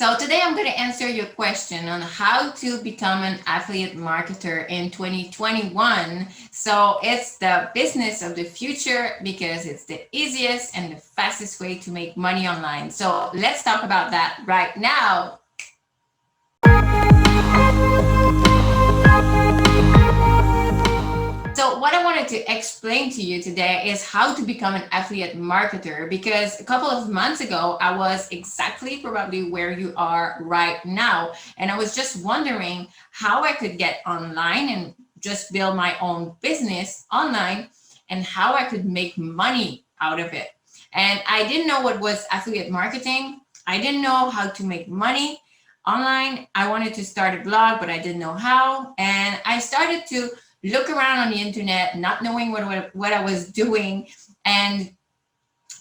So today I'm going to answer your question on how to become an affiliate marketer in 2021. So it's the business of the future because it's the easiest and the fastest way to make money online. So let's talk about that right now. So what I wanted to explain to you today is how to become an affiliate marketer, because a couple of months ago, I was exactly probably where you are right now. And I was just wondering how I could get online and just build my own business online and how I could make money out of it. And I didn't know what was affiliate marketing. I didn't know how to make money online. I wanted to start a blog, but I didn't know how. And I started to look around on the internet, not knowing what I was doing. And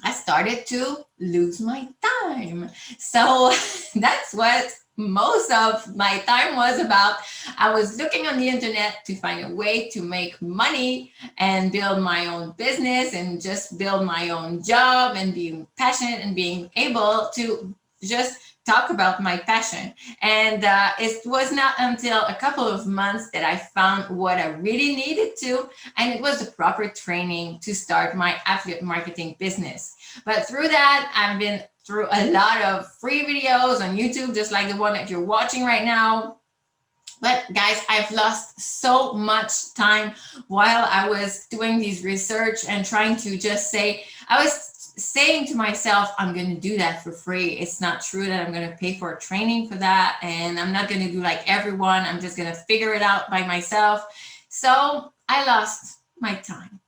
I started to lose my time. So that's what most of my time was about. I was looking on the internet to find a way to make money and build my own business and just build my own job and being passionate and being able to just talk about my passion. And it was not until a couple of months that I found what I really needed to, and it was the proper training to start my affiliate marketing business. But through that, I've been through a lot of free videos on YouTube, just like the one that you're watching right now. But guys, I've lost so much time while I was doing these research and trying to just say, I was saying to myself, I'm going to do that for free. It's not true that I'm going to pay for a training for that. And I'm not going to do like everyone. I'm just going to figure it out by myself. So I lost my time.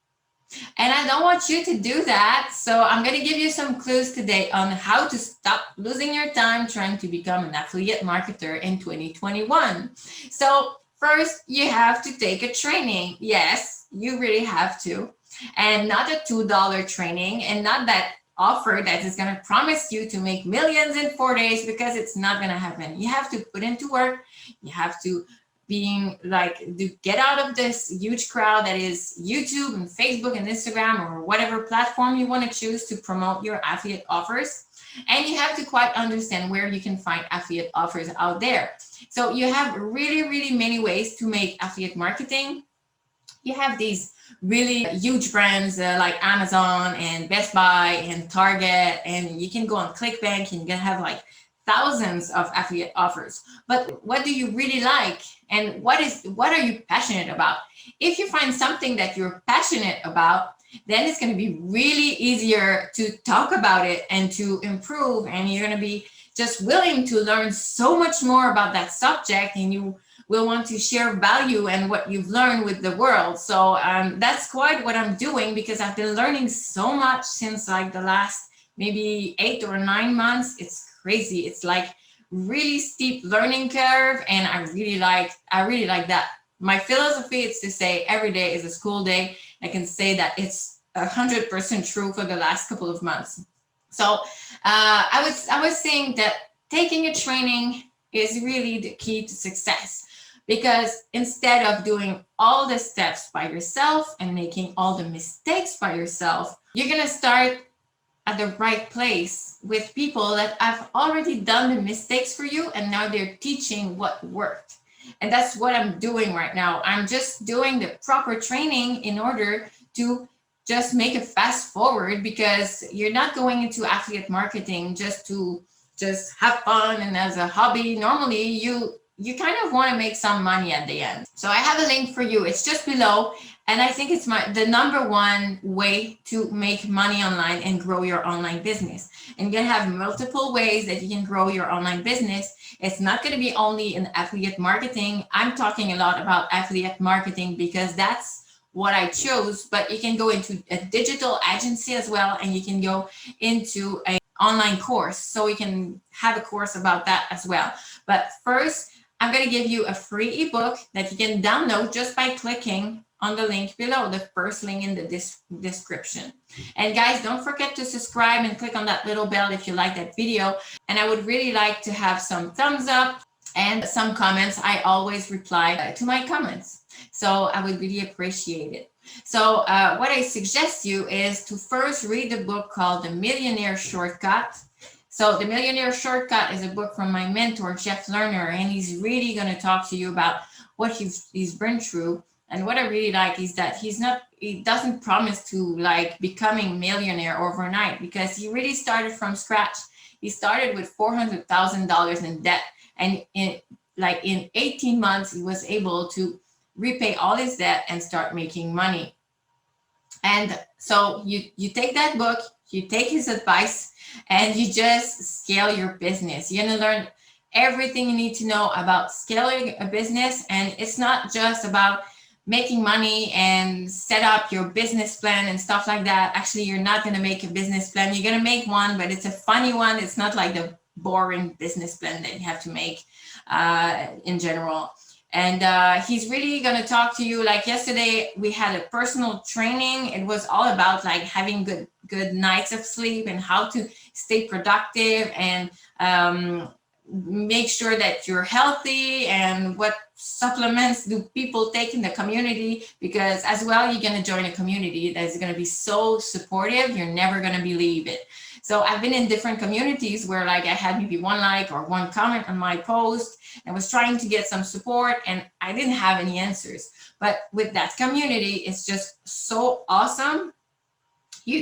And I don't want you to do that. So I'm going to give you some clues today on how to stop losing your time trying to become an affiliate marketer in 2021. So first, you have to take a training. Yes, you really have to. And not a $2 training, and not that offer that is going to promise you to make millions in 4 days, because it's not going to happen. You have to put into work. You have to to get out of this huge crowd that is YouTube and Facebook and Instagram or whatever platform you want to choose to promote your affiliate offers. And you have to quite understand where you can find affiliate offers out there. So you have really, really many ways to make affiliate marketing. You have these really huge brands like Amazon and Best Buy and Target, and you can go on ClickBank and you can have like thousands of affiliate offers. But what do you really like? And what are you passionate about? If you find something that you're passionate about, then it's going to be really easier to talk about it and to improve. And you're going to be just willing to learn so much more about that subject, and you will want to share value and what you've learned with the world. So that's quite what I'm doing, because I've been learning so much since like the last maybe 8 or 9 months. It's crazy. It's like really steep learning curve, and I really like that. My philosophy is to say every day is a school day. I can say that it's 100% true for the last couple of months. So I was saying that taking a training is really the key to success, because instead of doing all the steps by yourself and making all the mistakes by yourself, you're going to start at the right place with people that have already done the mistakes for you, and now they're teaching what worked. And that's what I'm doing right now. I'm just doing the proper training in order to just make it fast forward, because you're not going into affiliate marketing just to just have fun and as a hobby. Normally you kind of want to make some money at the end. So I have a link for you. It's just below. And I think it's the number one way to make money online and grow your online business. And you're going to have multiple ways that you can grow your online business. It's not going to be only in affiliate marketing. I'm talking a lot about affiliate marketing because that's what I chose, but you can go into a digital agency as well, and you can go into an online course. So you can have a course about that as well. But first, I'm going to give you a free ebook that you can download just by clicking on the link below, the first link in the description. And guys, don't forget to subscribe and click on that little bell if you like that video. And I would really like to have some thumbs up and some comments. I always reply to my comments, so I would really appreciate it. So what I suggest you is to first read the book called The Millionaire Shortcut. So The Millionaire Shortcut is a book from my mentor, Jeff Lerner, and he's really going to talk to you about what he's been through. And what I really like is that he doesn't promise to like becoming millionaire overnight, because he really started from scratch. He started with $400,000 in debt, and in 18 months he was able to repay all his debt and start making money. And so you take that book, you take his advice, and you just scale your business. You're gonna learn everything you need to know about scaling a business. And it's not just about making money and set up your business plan and stuff like that. Actually, you're not gonna make a business plan. You're gonna make one, but it's a funny one. It's not like the boring business plan that you have to make in general. And he's really going to talk to you. Like yesterday we had a personal training. It was all about like having good nights of sleep and how to stay productive and make sure that you're healthy, and what supplements do people take in the community, because as well you're going to join a community that is going to be so supportive, you're never going to believe it. So I've been in different communities where like I had maybe one like or one comment on my post and was trying to get some support, and I didn't have any answers. But with that community, it's just so awesome.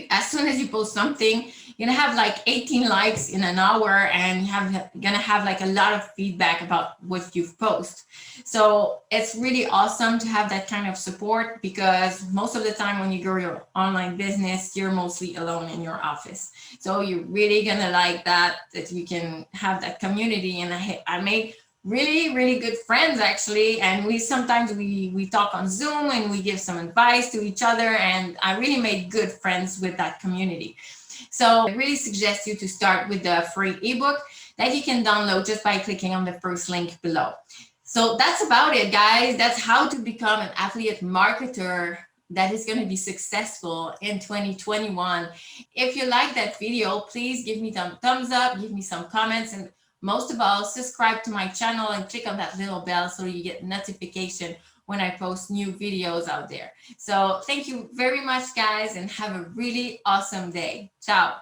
As soon as you post something, you're gonna have like 18 likes in an hour, and you're gonna have like a lot of feedback about what you've posted. So it's really awesome to have that kind of support, because most of the time when you grow your online business, you're mostly alone in your office. So you're really gonna like that you can have that community. And I made really good friends actually, and we sometimes we talk on Zoom and we give some advice to each other, and I really made good friends with that community. So I really suggest you to start with the free ebook that you can download just by clicking on the first link below. So that's about it, guys. That's how to become an affiliate marketer that is going to be successful in 2021. If you like that video, please give me some thumbs up, give me some comments, and most of all, subscribe to my channel and click on that little bell so you get notification when I post new videos out there. So thank you very much, guys, and have a really awesome day. Ciao.